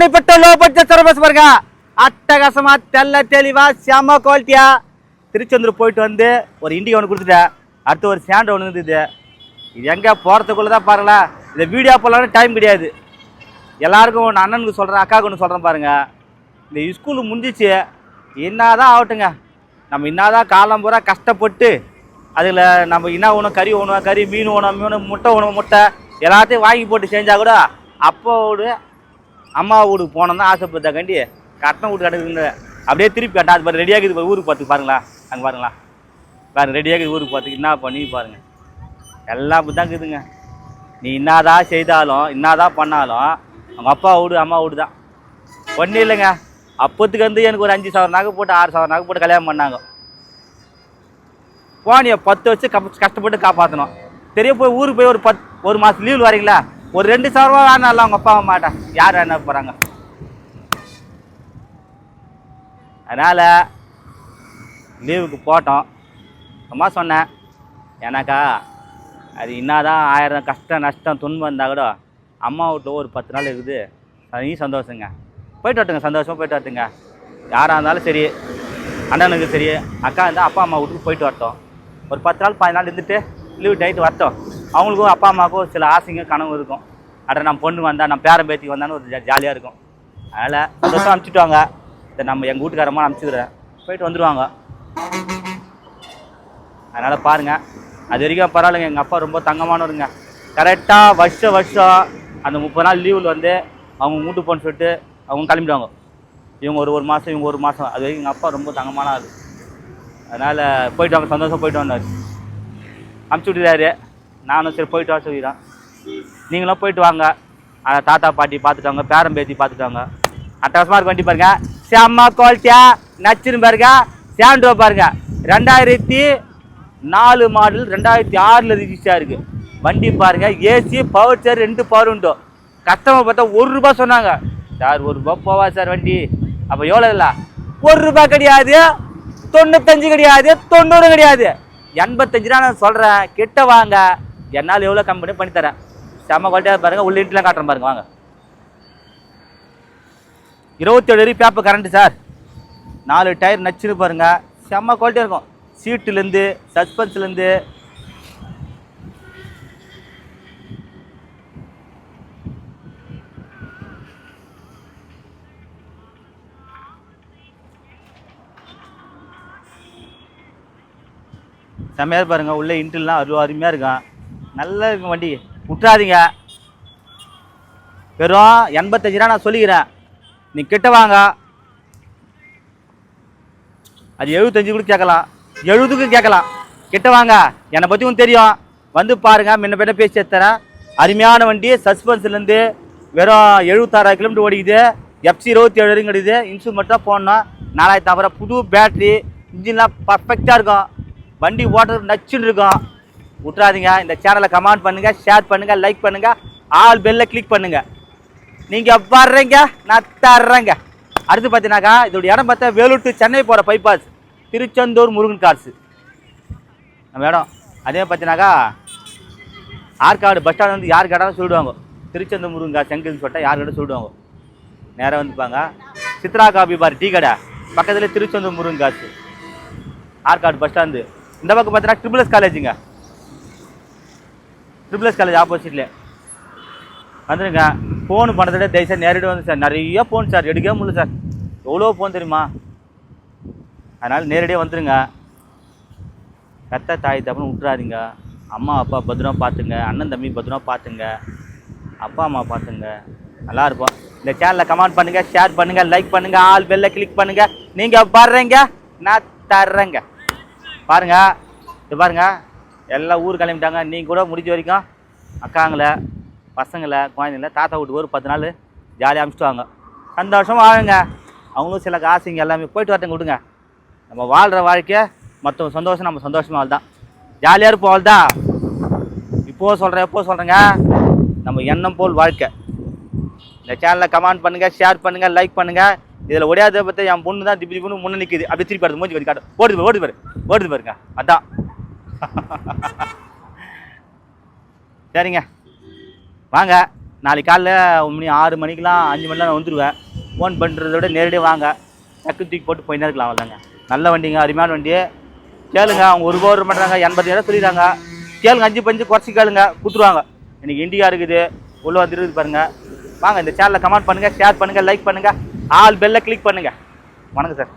அப்படிப்பட்ட low budget service பாருங்க. அட்டகாசமா தெல்ல தெளிவா செம குவாலிட்டியா திருச்செந்தூர் போயிட்டு வந்து ஒரு இண்டிகா ஒன்று கொடுத்துட்டேன். அடுத்து ஒரு சேண்டை ஒன்று இருந்தது. இது எங்கே போகிறதுக்குள்ளே தான் பாருங்களேன். இந்த வீடியோ போடலான்னு டைம் கிடையாது. எல்லாருக்கும் ஒன்று அண்ணனுக்கு சொல்கிறேன், அக்காவுக்கு ஒன்று சொல்கிறேன் பாருங்கள். இந்த ஸ்கூலு முடிஞ்சிச்சு, என்னதான் ஆகட்டுங்க. நம்ம என்னதான் காலம் பூரா கஷ்டப்பட்டு அதில் நம்ம என்ன ஒன்று கறி ஒன்று கறி, மீன் ஒன்று மீன், முட்டை ஒன்று முட்டை எல்லாத்தையும் வாங்கி போட்டு செஞ்சால் கூட அப்போவோடு அம்மா வீட்டுக்கு போனோம் தான் ஆசைப்பட்டா கண்டி கட்டணம் வீட்டு கிடக்குங்க. அப்படியே திருப்பி கட்டா அது பாரு ரெடியாகுது ஊருக்கு பார்த்துக்கு பாருங்களா. அங்கே பாருங்களா பாருங்க ரெடியாகுது ஊருக்கு பார்த்துக்கு. என்ன பண்ணி பாருங்கள் எல்லாம் அப்படி தான் இருக்குதுங்க. நீ என்னதான் செய்தாலும் என்னதான் பண்ணாலும் அவங்க அப்பா வீடு அம்மா வீடு தான். ஒன்றும் இல்லைங்க. அப்போத்துக்கு வந்து எனக்கு ஒரு 5,000 நகை போட்டு 6,000 நகை போட்டு கல்யாணம் பண்ணாங்க. போனியை 10 வச்சு கஷ்டப்பட்டு காப்பாற்றணும். தெரிய போய் ஊருக்கு போய் ஒரு மாதம் லீவ் வரீங்களா, ஒரு 2,000 ரூபா வேணாலும் அவங்க அப்பா மாட்டேன் யார் வேணா போகிறாங்க. அதனால் லீவுக்கு போட்டோம். அம்மா சொன்னேன், ஏன்னாக்கா அது என்னதான் 1000 கஷ்டம் நஷ்டம் துன்பம் இருந்தால் கூட அம்மா வீட்டில் ஒரு 10 நாள் இருக்குது. அது சந்தோஷங்க. போயிட்டு வரட்டுங்க, சந்தோஷமாக போயிட்டு வரட்டுங்க. யாராக இருந்தாலும் சரி, அண்ணனுக்கு சரி, அக்கா இருந்தால் அப்பா அம்மா வீட்டுக்கு போயிட்டு வரட்டும். ஒரு 10 நாள் 15 நாள் இருந்துட்டு லீவ் டைட்டு வரட்டும். அவங்களுக்கும் அப்பா அம்மாவுக்கும் சில ஆசைங்க கனவு இருக்கும். அட நம்ம பொண்ணு வந்தால் நம்ம பேரன் பேத்திக்கு வந்தாலும் ஒரு ஜாலியாக இருக்கும். அதனால் சந்தோஷம் அனுப்பிச்சிட்டு வாங்க. இதை நம்ம எங்கள் வீட்டுக்காரமாக அனுப்பிச்சிக்கிறேன், போயிட்டு வந்துடுவாங்க. அதனால் பாருங்கள், அது வரைக்கும் பரவாயில்லைங்க. எங்கள் அப்பா ரொம்ப தங்கமானவருங்க. கரெக்டாக வருஷம் அந்த 30 நாள் லீவில் வந்து அவங்க வீட்டு போன்னு சொல்லிட்டு அவங்க கிளம்பிடுவாங்க. இவங்க ஒரு மாதம் இவங்க ஒரு மாதம். அது வரைக்கும் எங்கள் அப்பா ரொம்ப தங்கமான ஆள். அதனால் போயிட்டு வாங்க, சந்தோஷம் போயிட்டு வந்தார். அனுப்பிச்சி விட்டுறாரு. நானும் சரி போயிட்டு வர சொல்லிடுறேன். நீங்களும் போயிட்டு வாங்க. தாத்தா பாட்டி பார்த்துட்டு வாங்க, பேரன் பேத்தி பார்த்துட்டு வாங்க. அட்டகாசமாக இருக்கு வண்டி பாருங்க. செம்ம குவாலிட்டியா நச்சுன்னு பாருங்க. சேண்டோ பாருங்க 2004 மாடல், 2006 ரிஜிஸ்டராக இருக்குது வண்டி பாருங்க. ஏசி பவர் சேர் 2 பவர் உண்டோ. கஸ்டமர் பார்த்தா ₹1 சொன்னாங்க. சார் ₹1 போவா சார் வண்டி? அப்போ எவ்வளோ இல்லை? ₹1 கிடையாது, 95 கிடையாது, 90 கிடையாது, 85 தான் நான் சொல்கிறேன். கிட்ட வாங்க, என்னால் எவ்வளோ கம்பெனி பண்ணித்தரேன். செம்ம குவாலிட்டியாக பாருங்கள். உள்ள இன்ட்லாம் காட்டுறேன் பாருங்க. வாங்க. 27 வரைக்கும் பேப்பர் கரண்ட்டு சார். 4 டயர் நச்சுன்னு பாருங்கள். செம்ம குவாலிட்டியாக இருக்கும். சீட்டுலேருந்து சஸ்பென்ஸ்லேருந்து செம்மையாக பாருங்கள். உள்ளே இன்ட்ரெலாம் அருமையாக இருக்கும். நல்லா இருக்கும் வண்டி. விட்டுறாதீங்க. வெறும் 85 நான் சொல்லிக்கிறேன். நீ கிட்ட வாங்க. அது 75 கூட கேட்கலாம், 70க்கும் கேட்கலாம். கிட்ட வாங்க, என்னை பற்றி உங்களுக்கு தெரியும். வந்து பாருங்கள், முன்ன பின்ன பேசி தரேன். அருமையான வண்டி. சஸ்பென்ஸ்லேருந்து வெறும் 76 கிலோமீட்டர் ஓடிக்குது. FC 27 வரைக்கும் கிடைக்குது. இன்சூர் மட்டும் தான் போடணும். 4000 புது பேட்ரி, இன்ஜின்லாம் பர்ஃபெக்டாக இருக்கும். வண்டி ஓட்டுறது நச்சுன்னு இருக்கும். விட்டுறாதீங்க. இந்த சேனலை கமெண்ட் பண்ணுங்கள், ஷேர் பண்ணுங்கள், லைக் பண்ணுங்கள், ஆல் பெல்லை கிளிக் பண்ணுங்கள். நீங்கள் வர்றீங்க, நான் தர்றேங்க. அடுத்து பார்த்தீங்கன்னாக்கா இதோட இடம் பார்த்தா வேலூர் டு சென்னை போகிற பைபாஸ், திருச்செந்தூர் முருகன் கார்ஸ் நம்ம இடம். அதே பார்த்தீங்கன்னாக்கா ஆற்காடு பஸ் ஸ்டாண்ட் வந்து யார் கேட்டாலும் சொல்லிடுவாங்க. திருச்செந்தூர் முருகன் கார்ஸ் எங்கேன்னு சொல்லிட்டா யார் கேட்டாலும் சொல்லிடுவாங்க. நேராக வந்துப்பாங்க. சித்ரா காபி பார் டீ கடை பக்கத்தில் Tiruchendur Murugan cars, Arcot bus stand. இந்த பக்கம் பார்த்தீங்கன்னா ட்ரிபிள்எஸ் காலேஜுங்க. ட்ரிபிள்எஸ் காலேஜ் ஆப்போசிட்ல வந்துடுங்க. ஃபோன் பண்ணுறத தயவுசெய்து நேரடியாக வந்து சார். நிறைய ஃபோன் சார், எடுக்கவே முடியல சார். எவ்வளோ ஃபோன் தெரியுமா? அதனால் நேரடியாக வந்துடுங்க. தாய் தப்புன்னு விட்டுறாதீங்க. அம்மா அப்பா பத்திரமா பார்த்துங்க. அண்ணன் தம்பி பத்திரமா பார்த்துங்க. அப்பா அம்மா பார்த்துங்க. நல்லாயிருக்கும். இந்த சேனலில் கமெண்ட் பண்ணுங்கள், ஷேர் பண்ணுங்கள், லைக் பண்ணுங்கள், ஆல் பெல்லை கிளிக் பண்ணுங்கள். நீங்கள் வர்றீங்க, நான் தர்றேங்க. பாருங்கள், இது பாருங்கள், எல்லாம் ஊர் கிளம்பிட்டாங்க. நீங்கள் கூட முடிஞ்ச வரைக்கும் அக்காங்களை பசங்களை குழந்தைங்கள தாத்தா வீட்டுக்கு ஒரு 10 நாள் ஜாலியாக அனுப்பிச்சிட்டு வாங்க. சந்தோஷமாக வாழுங்க. அவங்களும் சில ஆசைங்க எல்லாமே போயிட்டு வரட்டுங்க. விடுங்க. நம்ம வாழ்கிற வாழ்க்கையை மற்றவங்க சந்தோஷம், நம்ம சந்தோஷமாக தான் ஜாலியாக இருப்போம். அவள் தான் இப்போது சொல்கிறேன், எப்போது சொல்கிறேங்க, நம்ம எண்ணம் போல் வாழ்க்கை. இந்த சேனலில் கமெண்ட் பண்ணுங்கள், ஷேர் பண்ணுங்கள், லைக் பண்ணுங்கள். இதில் ஒடியாத பற்றி என் பொண்ணு தான் திப்பி பொண்ணு முன்னே நிற்கிது. அப்படி திருப்பி அடுத்து மூஞ்சி காட்டு. ஓடுது பாருங்க. அதான் சரிங்க. வாங்க, நாளைக்கு காலைல 6 மணிக்கெலாம் 5 மணிலாம் நான் வந்துடுவேன். ஃபோன் பண்ணுறத விட நேரடியாக வாங்க, டக்கு தூக்கி போட்டு போயின்னே இருக்கலாம். அவ்வளோதாங்க. நல்ல வண்டிங்க, அருமையான வண்டி. கேளுங்க, அவங்க 1 ரூபா பண்ணுறாங்க, 80,000 சொல்லிடுறாங்க. கேளுங்க, 5 பஞ்சு குறைச்சி கேளுங்க, கொடுத்துருவாங்க. இன்றைக்கி இண்டிகா இருக்குது, உள்ளே வந்துருக்குது பாருங்கள். வாங்க, இந்த சேனலை கமெண்ட் பண்ணுங்கள், ஷேர் பண்ணுங்கள், லைக் பண்ணுங்கள், ஆல் பெல்லை கிளிக் பண்ணுங்கள். வணக்கம் சார்.